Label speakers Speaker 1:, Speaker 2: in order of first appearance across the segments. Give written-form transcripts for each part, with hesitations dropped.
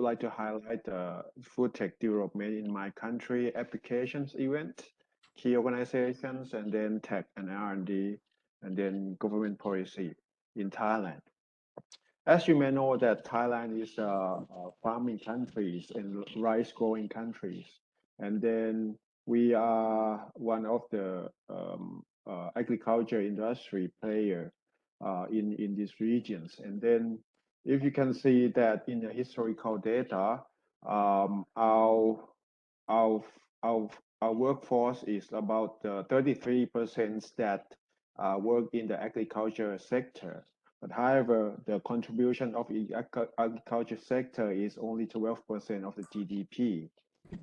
Speaker 1: like to highlight the FoodTech development in my country applications event, key organizations, and then tech and R&D, and then government policy in Thailand. As you may know that Thailand is a farming countries and rice growing countries. And then we are one of the agriculture industry player in these regions. And then if you can see that in the historical data, our, our, our, our workforce is about 33% that work in the agriculture sector. But however, the contribution of the agriculture sector is only 12% of the GDP.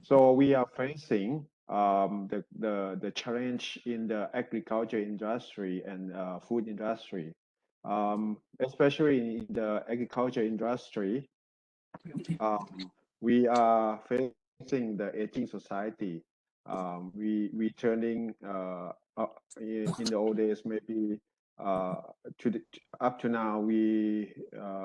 Speaker 1: So we are facing the challenge in the agriculture industry and food industry, especially in the agriculture industry. We are facing the aging society. We turning in the old days maybe up to now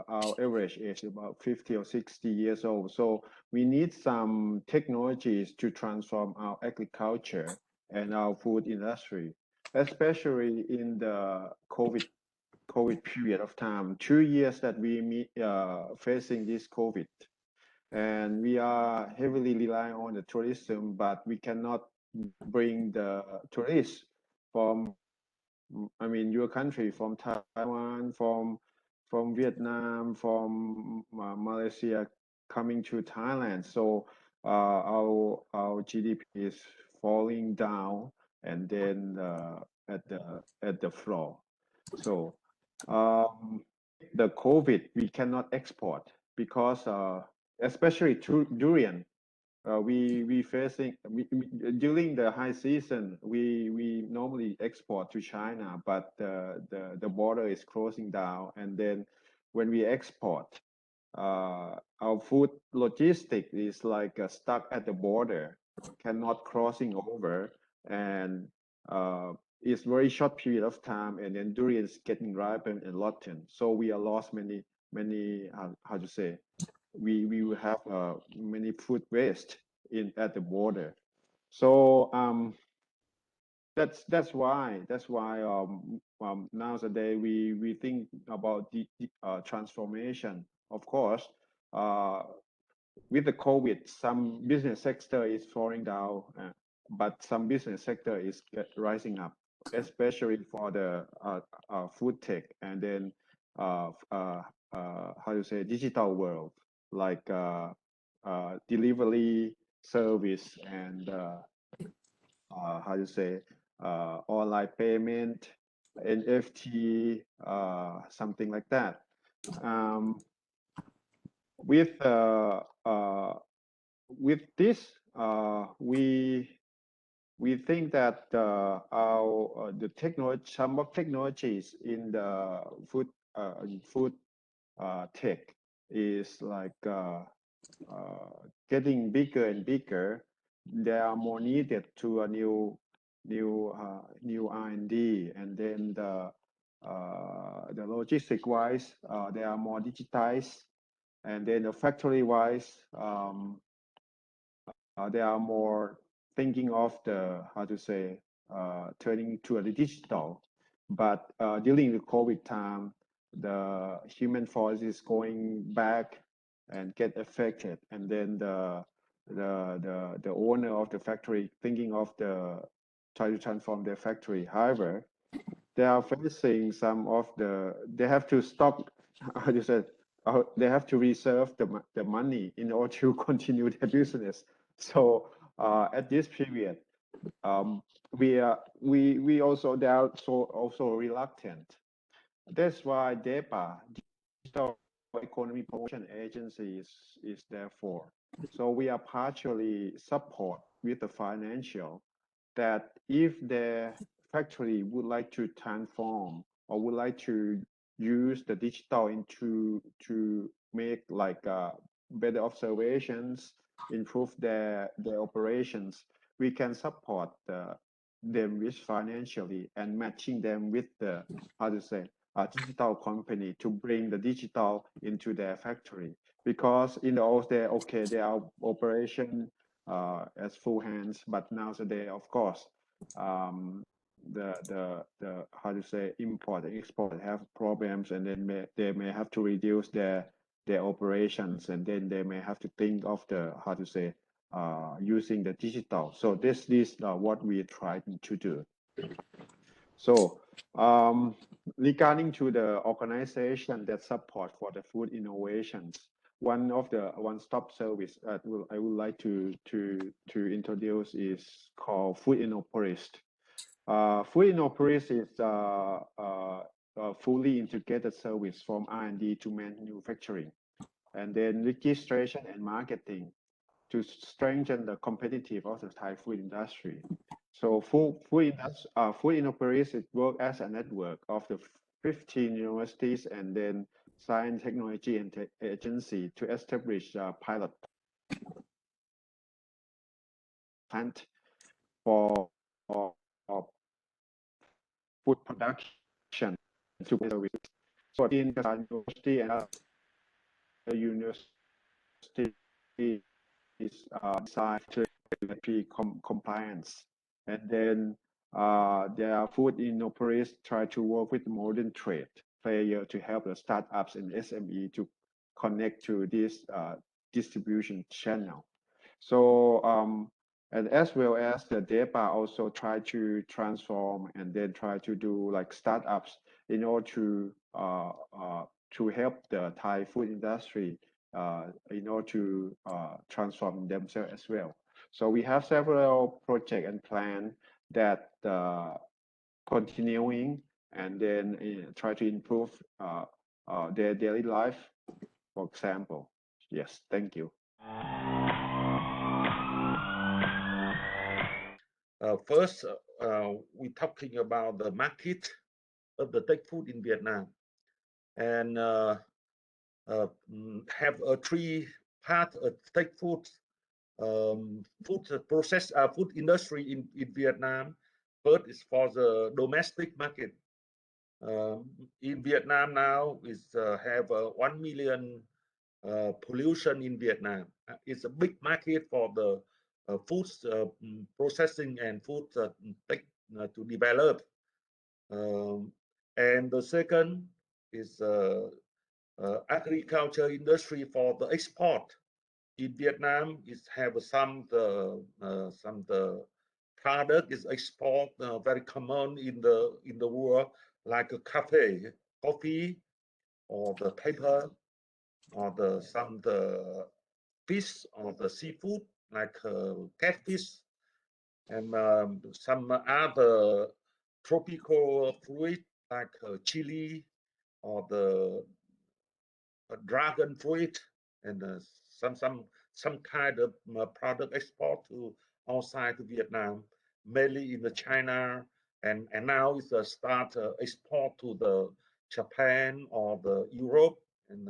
Speaker 1: our average age is about 50 or 60 years old. So we need some technologies to transform our agriculture and our food industry, especially in the COVID period of time, 2 years that we facing this COVID. And we are heavily relying on the tourism, but we cannot bring the tourists from, I mean, your country, from Taiwan, from Vietnam, from Malaysia, coming to Thailand. So our GDP is falling down, and then at the floor. So the COVID we cannot export because especially durian. We facing during the high season. We normally export to China, but the border is closing down, and then when we export, our food logistics is like stuck at the border, cannot crossing over, and it's very short period of time, and then durian is getting ripened and rotten. So we are lost many how to say. We will have many food waste at the border. So that's why nowadays we think about the transformation. Of course, with the COVID, some business sector is falling down, but some business sector is rising up, especially for the food tech, and then how to say, digital world, like delivery service and how to say, online payment, NFT, something like that. With this, we think that the technology, some of technologies in the food tech is like getting bigger and bigger. They are more needed to a new R&D, and then the logistic wise, they are more digitized, and then the factory wise, they are more thinking of the, how to say, turning to the digital. But during the COVID time, the human force is going back and get affected, and then the owner of the factory thinking of try to transform their factory. However, they are facing some of they have to stop, how you said, they have to reserve the money in order to continue their business. So at this period, they are also reluctant. That's why DEPA, Digital Economy Promotion Agency, is there for. So we are partially support with the financial, that if the factory would like to transform or would like to use the digital to make like better observations, improve their operations, we can support them with financially and matching them with the, how to say, digital company to bring the digital into their factory. because in the old days, okay, they are operation as full hands, but nowadays, of course, the how to say import and export have problems, and then they may have to reduce their operations, and then they may have to think of the how to say using the digital. So this is what we try to do. So regarding to the organization that support for the food innovations, one of the one-stop service I would like to introduce is called Food Innopolis. Food Innopolis is a fully integrated service from R&D to manufacturing, and then registration and marketing to strengthen the competitive of the Thai food industry. So food Innopolis it work as a network of the 15 universities and then science, technology, and agency to establish a pilot plant for food production to service. So in the university and other university is designed to compliance. And then their food Innopolis try to work with modern trade player to help the startups and SME to connect to this distribution channel. So and as well as the DEPA also try to transform and then try to do like startups in order to help the Thai food industry in order to transform themselves as well. So we have several projects and plans that continuing and then try to improve their daily life, for example. Yes, thank you.
Speaker 2: First, we're talking about the market of the tech food in Vietnam, and have a three part of tech food food industry in Vietnam. First is for the domestic market. In Vietnam now is have 1 million pollution in Vietnam. It's a big market for the food processing and food tech to develop. And the second is agriculture industry for the export. In Vietnam, it have some the product is export very common in the world, like a coffee, or the paper, or the fish or the seafood like catfish, and some other tropical fruit like chili or the dragon fruit, and some kind of product export to outside Vietnam, mainly in the China, and now it's a start export to the Japan or the Europe and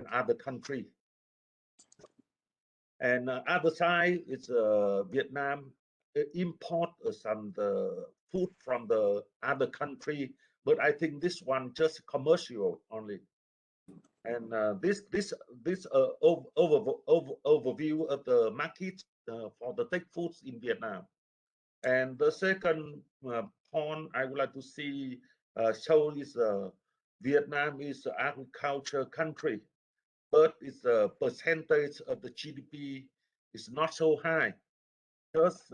Speaker 2: other country. And other side is Vietnam import some the food from the other country, but I think this one just commercial only. And this overview of the market for the tech foods in Vietnam. And the second point I would like to see show is Vietnam is an agriculture country, but its percentage of the GDP is not so high. Just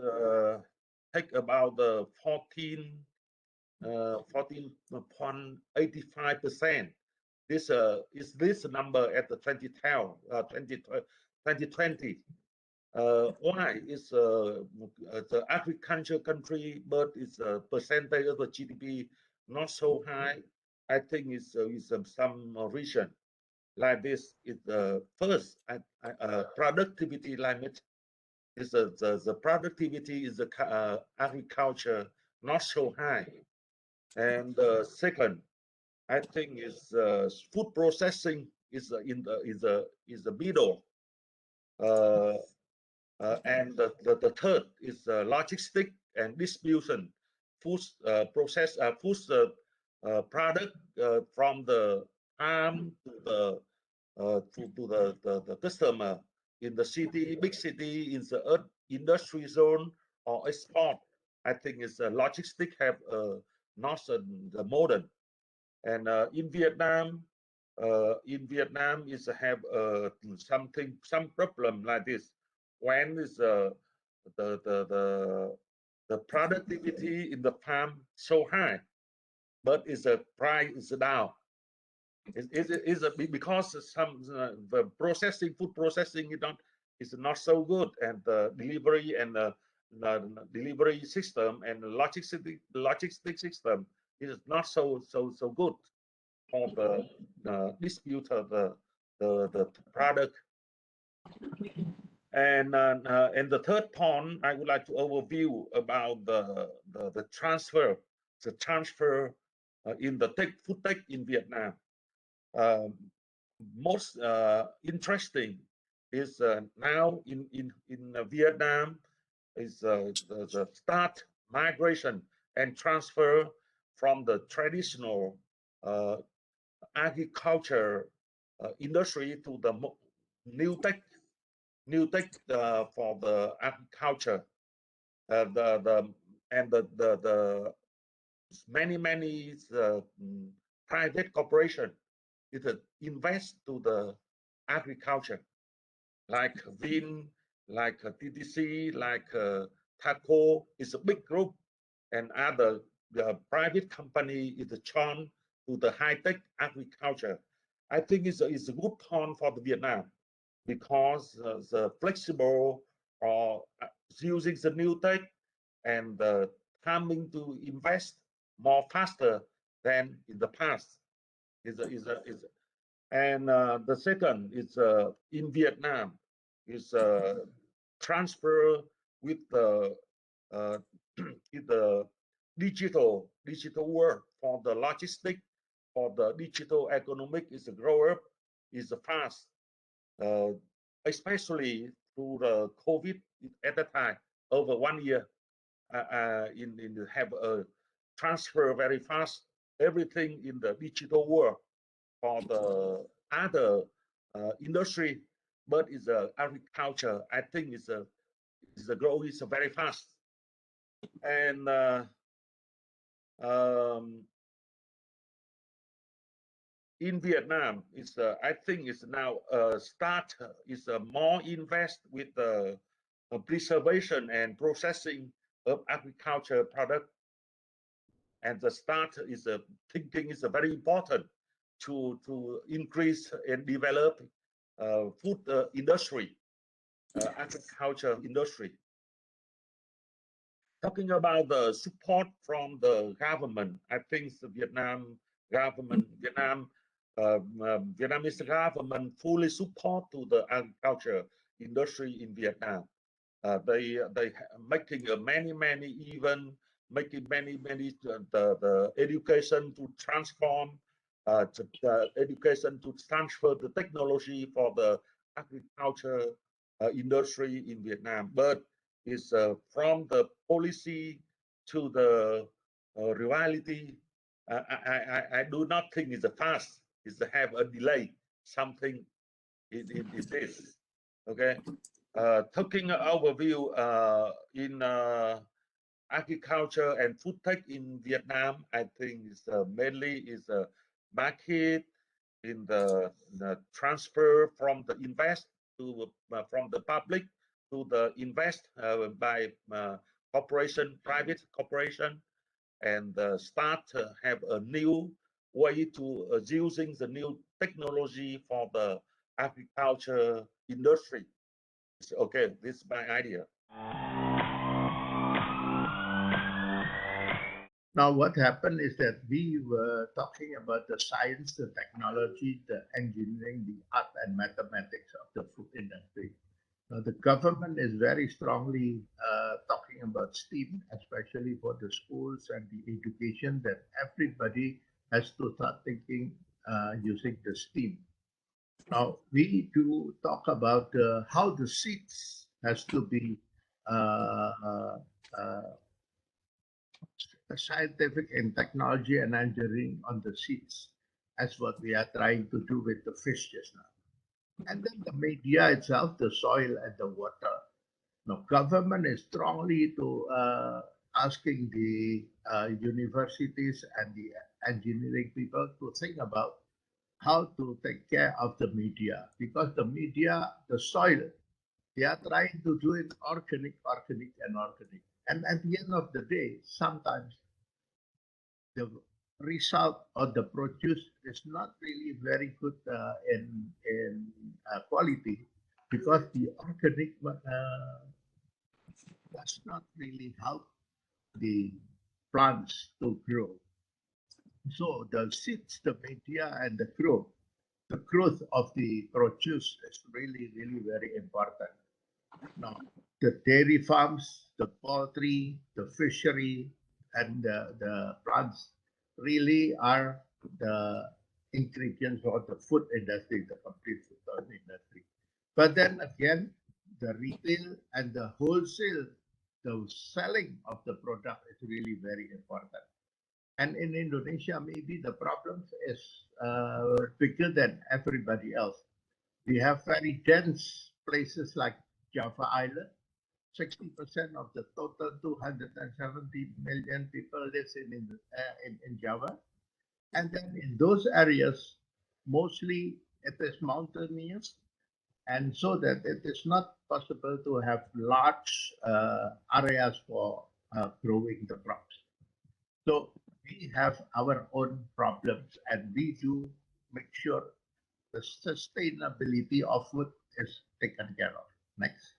Speaker 2: take about the 14.85%. This is this number at the 2020. Why is the agriculture country, but its percentage of the GDP not so high? I think it's some reason like this. Is first productivity limit. Is the productivity is the agriculture not so high, and second, I think is food processing is the middle, and the third is logistic and distribution, food food product from the farm to the to the customer in the city, big city, in the industry zone or export. I think it's logistics have not the modern. And in Vietnam is have some problem like this. When is the productivity in the farm so high, but is the price is down. Is because some the food processing is not so good, and the delivery and the delivery system and the logistic system is not so good for the distributor the product. And the third point I would like to overview about the transfer in the food tech in Vietnam. Most interesting is now in Vietnam is the start migration and transfer from the traditional agriculture industry to the new tech for the agriculture. The many private corporation invest to the agriculture, like Vin, like TTC, like Taco is a big group, and other private company is a Chen to the high-tech agriculture. I think it's a good point for the Vietnam, because the flexible or using the new tech and the timing to invest more faster than in the past and the second is in Vietnam is transfer with the the digital world for the logistic, for the digital economic is a grow up is fast, especially through the COVID at that time over 1 year. In have a transfer very fast everything in the digital world for the other industry, but it's agriculture. I think the growth is very fast, and in Vietnam, I think it's now start is more invest with the preservation and processing of agriculture product, and the start is thinking is very important to increase and develop food industry, agriculture industry. Talking about the support from the government, I think the Vietnamese government fully support to the agriculture industry in Vietnam. They making many even making many the education to transform education to transfer the technology for the agriculture industry in Vietnam, but it's from the policy to the reality. I do not think it's fast. It's have a delay. Something it is. Okay. Talking overview in agriculture and food tech in Vietnam, I think is mainly is a market in the transfer from the invest to from the public to the invest by corporation, private corporation, and start to have a new way to using the new technology for the agriculture industry. Okay, this is my idea.
Speaker 3: Now, what happened is that we were talking about the science, the technology, the engineering, the art and mathematics of the food industry. Now, the government is very strongly talking about STEAM, especially for the schools and the education, that everybody has to start thinking using the STEAM. Now, we do talk about how the seeds has to be scientific and technology and engineering on the seeds, as what we are trying to do with the fish just now. And then the media itself, the soil and the water. Now, government is strongly to asking the universities and the engineering people to think about how to take care of the media, because the media, the soil, they are trying to do it organic, organic, and organic. And at the end of the day, sometimes the result or the produce is not really very good in quality, because the organic does not really help the plants to grow. So the seeds, the media, and the growth of the produce is really, really very important. Now, the dairy farms, the poultry, the fishery, and the plants really are the ingredients for the food industry, the complete food industry. But then again, the retail and the wholesale, the selling of the product is really very important. And in Indonesia, maybe the problem is bigger than everybody else. We have very dense places like Java Island. 60% of the total 270 million people lives in Java. And then in those areas, mostly it is mountainous, and so that it is not possible to have large areas for growing the crops. So we have our own problems, and we do make sure the sustainability of food is taken care of. Next.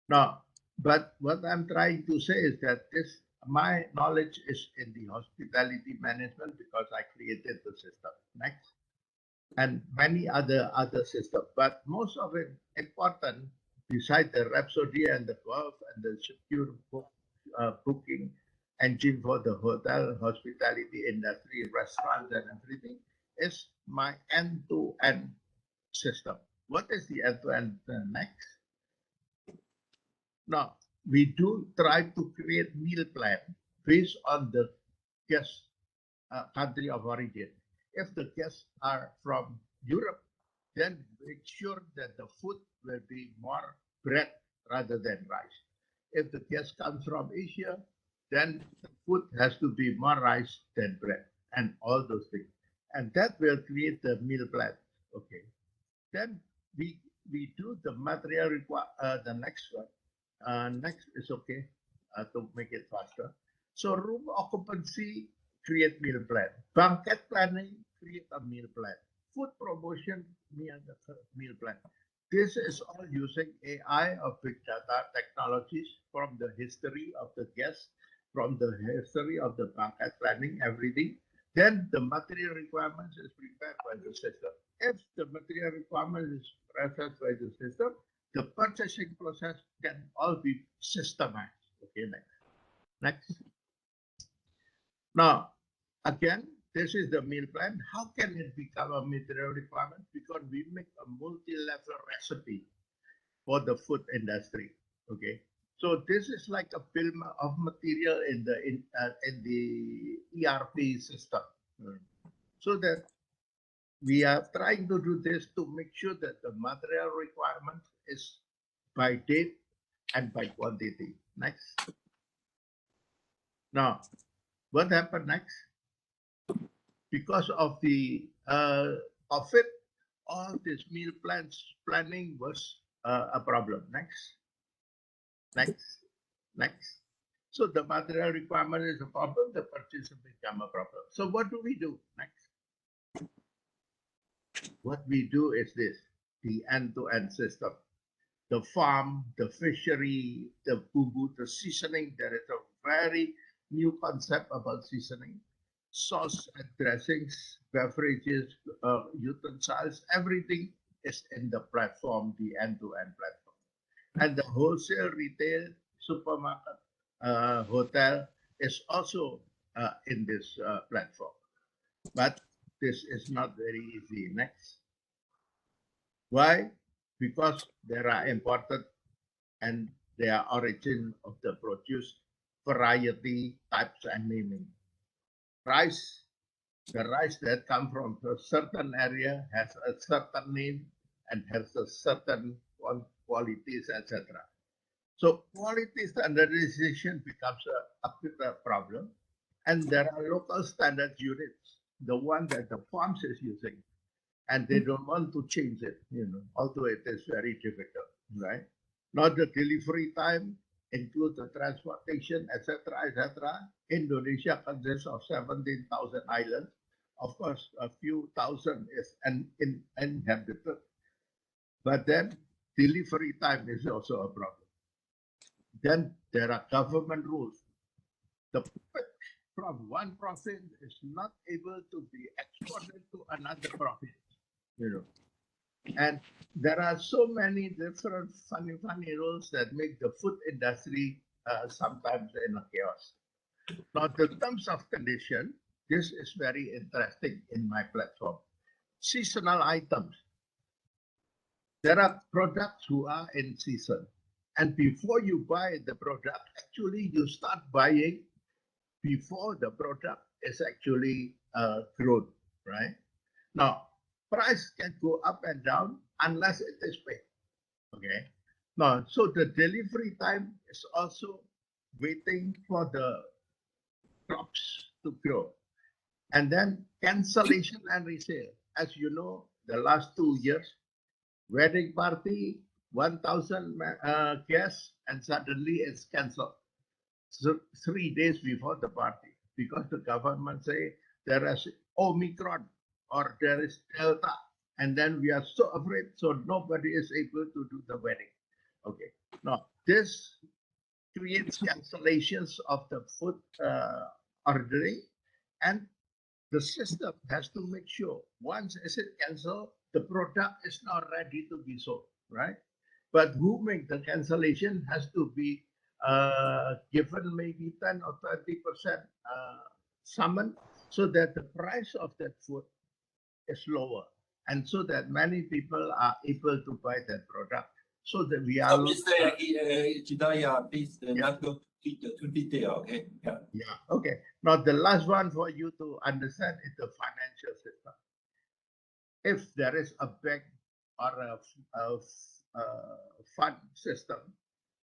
Speaker 3: Now, but what I'm trying to say is that my knowledge is in the hospitality management, because I created the system. Next. And many other systems, but most of it important, besides the Rhapsody and the Curve and the secure booking engine for the hotel, hospitality industry, restaurants, and everything, is my end-to-end system. What is the end-to-end next? Now, we do try to create meal plan based on the guest country of origin. If the guests are from Europe, then make sure that the food will be more bread rather than rice. If the guest comes from Asia, then the food has to be more rice than bread, and all those things. And that will create the meal plan. Okay. Then we do the material the next one. Next is okay, to make it faster. So room occupancy, create meal plan. Banquet planning, create a meal plan. Food promotion, meal plan. This is all using AI or big data technologies from the history of the guests, from the history of the banquet planning, everything. Then the material requirements is prepared by the system. If the material requirement is prepared by the system, the purchasing process can all be systemized. Okay, next. Now, again, this is the meal plan. How can it become a material requirement? Because we make a multi-level recipe for the food industry. Okay, so this is like a bill of material in the ERP system, so that we are trying to do this to make sure that the material requirement is by date and by quantity. Next. Now, what happened next? Because of the COVID, all this meal planning was a problem. Next. So the material requirement is a problem, the purchase become a problem. So what do we do next? What we do is this, the end-to-end system. The farm, the fishery, the bumbu, the seasoning. There is a very new concept about seasoning. Sauce and dressings, beverages, utensils, everything is in the platform, the end-to-end platform. And the wholesale, retail, supermarket, hotel is also in this platform. But this is not very easy. Next. Why? Because there are imported and their origin of the produce, variety, types, and naming. Rice, The rice that come from a certain area has a certain name and has a certain qualities, etc. So quality standardization becomes a problem. And there are local standard units, the one that the farms is using, and they don't want to change it, although it is very difficult, right? Not the delivery time, include the transportation, etc., etc. Indonesia consists of 17,000 islands. Of course, a few thousand is uninhabited, but then delivery time is also a problem. Then there are government rules. The fish from one province is not able to be exported to another province, And there are so many different funny rules that make the food industry sometimes in a chaos. Now, the terms of condition, this is very interesting in my platform. Seasonal items. There are products who are in season. And before you buy the product, actually you start buying before the product is actually grown, right? Now, price can go up and down unless it is paid, okay? Now, so the delivery time is also waiting for the crops to grow. And then cancellation and resale. As you know, the last 2 years, wedding party, 1,000 guests, and suddenly it's cancelled. So 3 days before the party, because the government say there is Omicron or there is Delta, and then we are so afraid, so nobody is able to do the wedding. Okay, now this creates cancellations of the food ordering, and the system has to make sure once it's canceled, the product is not ready to be sold, right? But who make the cancellation has to be given maybe 10 or 20% summon, so that the price of that food is lower, and so that many people are able to buy that product. So that we are.
Speaker 4: Mr. Hidayat, please not go too detail, okay?
Speaker 3: Yeah. Okay. Now the last one for you to understand is the financial system. If there is a bank or a fund system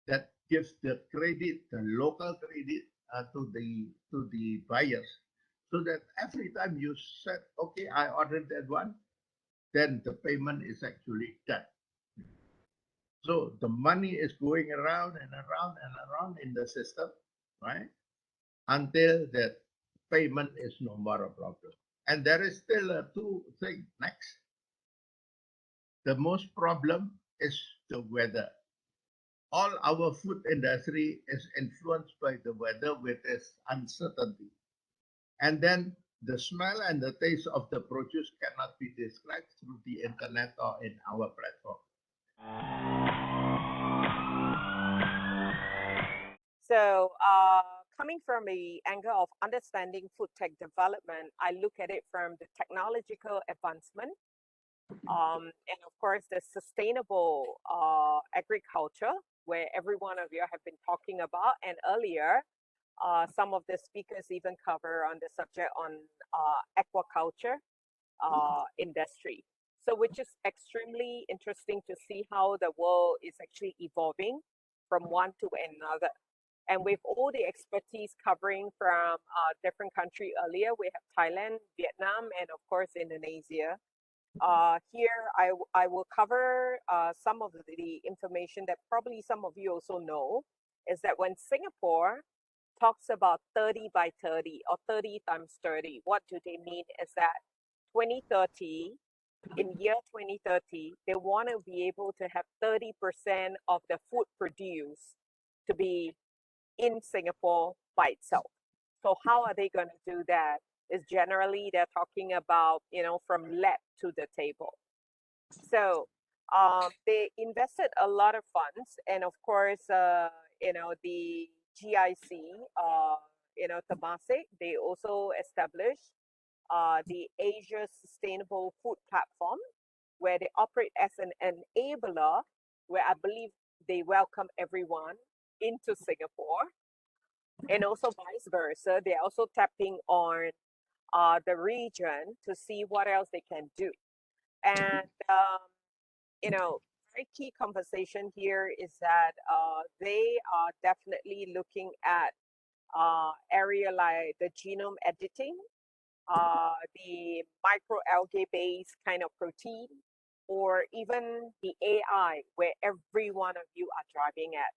Speaker 3: that gives the credit, the local credit to the buyers, so that every time you said, okay, I ordered that one, then the payment is actually done. So the money is going around and around and around in the system, right? Until that payment is no more a problem. And there is still two things next. The most problem is the weather. All our food industry is influenced by the weather with its uncertainty. And then the smell and the taste of the produce cannot be described through the internet or in our platform.
Speaker 5: So coming from the angle of understanding food tech development, I look at it from the technological advancement and of course the sustainable agriculture, where every one of you have been talking about, and earlier some of the speakers even cover on the subject on aquaculture industry. So which is extremely interesting to see how the world is actually evolving from one to another. And with all the expertise covering from different countries earlier, we have Thailand, Vietnam, and of course, Indonesia. Here, I will cover some of the information that probably some of you also know, is that when Singapore talks about 30 by 30 or 30 times 30, what do they mean is that 2030, in year 2030, they want to be able to have 30% of the food produced to be in Singapore by itself. So how are they going to do that? Is generally they're talking about, from lab to the table. So they invested a lot of funds, and of course, the GIC, Temasek, they also established the Asia Sustainable Food Platform, where they operate as an enabler, where I believe they welcome everyone into Singapore, and also vice versa. They're also tapping on the region to see what else they can do. And, you know, very key conversation here is that they are definitely looking at area like the genome editing, the microalgae based kind of protein, or even the AI, where every one of you are driving at.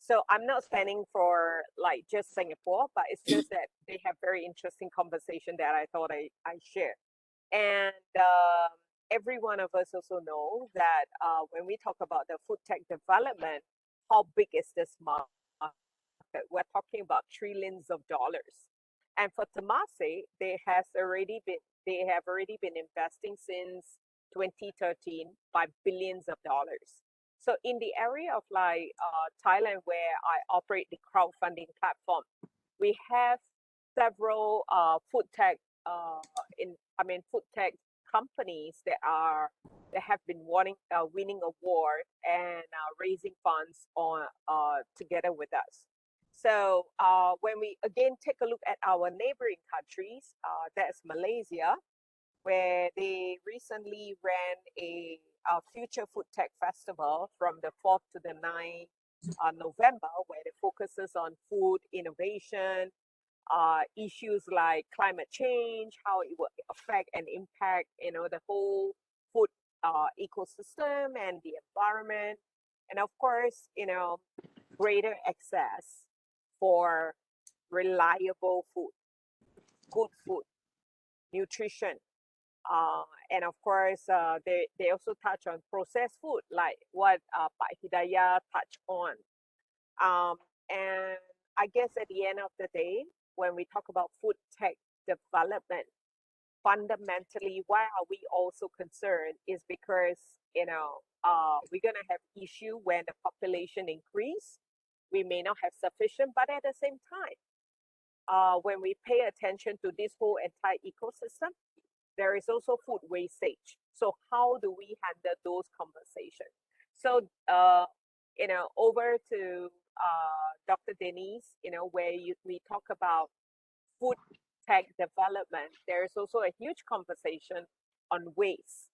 Speaker 5: So I'm not spending for like just Singapore, but it's just that they have very interesting conversation that I thought I share. And every one of us also know that when we talk about the food tech development, how big is this market? We're talking about trillions of dollars. And for Temasek, they have already been investing since 2013 by billions of dollars. So in the area of like Thailand, where I operate the crowdfunding platform, we have several food tech companies that have been winning award and raising funds on together with us. So when we again take a look at our neighboring countries, that's Malaysia, where they recently ran a Future Food Tech Festival from the 4th to the 9th November, where it focuses on food innovation, issues like climate change, how it will affect and impact, you know, the whole food ecosystem and the environment, and of course, you know, greater access for reliable food, good food, nutrition. And of course, they also touch on processed food, like what Pak Hidayat touched on. And I guess at the end of the day, when we talk about food tech development, fundamentally, why are we also concerned is because, you know, we're going to have issue when the population increase. We may not have sufficient, but at the same time, when we pay attention to this whole entire ecosystem, there is also food wastage. So how do we handle those conversations? So, you know, over to Dr. Denise, you know, where we talk about food tech development, there is also a huge conversation on waste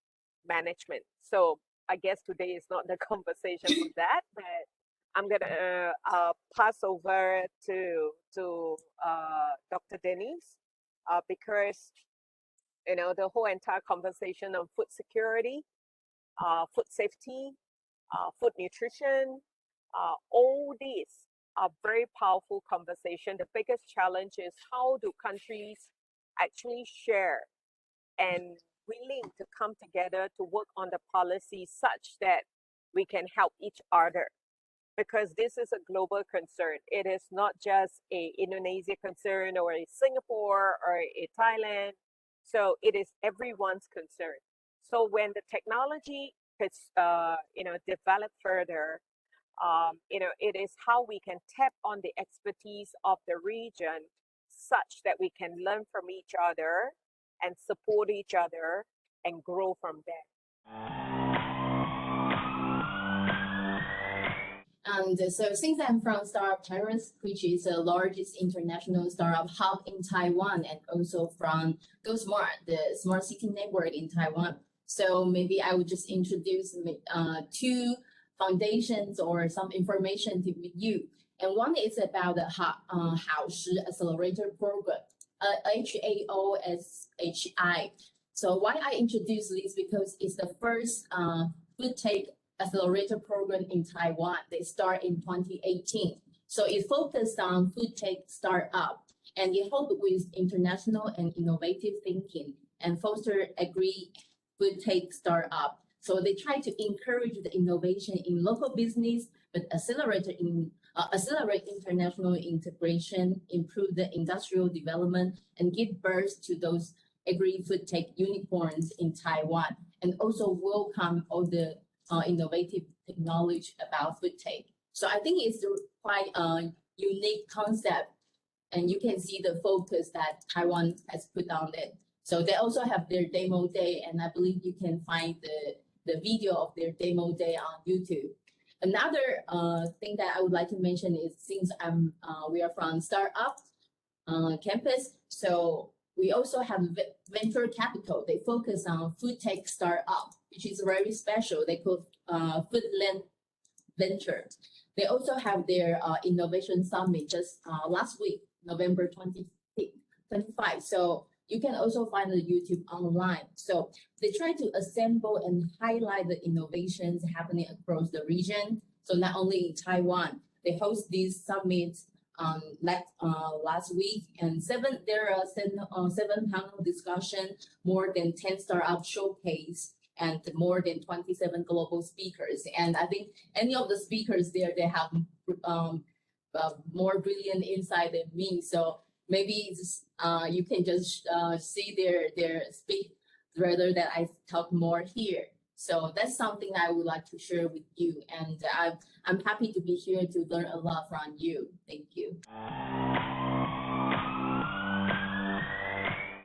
Speaker 5: management. So I guess today is not the conversation for that, but I'm gonna pass over to Dr. Denise because, you know, the whole entire conversation on food security, food safety, food nutrition, all these are very powerful conversation. The biggest challenge is how do countries actually share and willing to come together to work on the policy such that we can help each other. Because this is a global concern. It is not just a Indonesia concern or a Singapore or a Thailand. So it is everyone's concern. So when the technology is, you know, developed further, you know, it is how we can tap on the expertise of the region such that we can learn from each other and support each other and grow from there.
Speaker 6: And so since I'm from Startup Terrace, which is the largest international startup hub in Taiwan, and also from GoSmart, the smart city network in Taiwan. So maybe I would just introduce two foundations or some information to you. And one is about the Haoshi Accelerator Program, HAOSHI. So why I introduce this, because it's the first food tech accelerator program in Taiwan. They start in 2018. So it focused on food tech startup, and it helped with international and innovative thinking and foster agri food tech startup. So they try to encourage the innovation in local business, but accelerate international integration, improve the industrial development, and give birth to those agri-food tech unicorns in Taiwan, and also welcome all the innovative technology about food tech. So I think it's quite a unique concept, and you can see the focus that Taiwan has put on it. So they also have their demo day, and I believe you can find the video of their demo day on YouTube. Another thing that I would like to mention is, since we are from startup campus, so We also have venture capital. They focus on food tech startup, which is very special. They call Foodland Venture. They also have their innovation summit just last week, November 25. So you can also find the YouTube online. So they try to assemble and highlight the innovations happening across the region. So not only in Taiwan, they host these summits last week, and there are seven panel discussion, more than 10 startup showcase, and more than 27 global speakers. And I think any of the speakers there, they have more brilliant insight than me. So maybe it's, you can just see their speak rather than I talk more here. So that's something I would like to share with you. And I'm happy to be here to learn a lot from you. Thank you.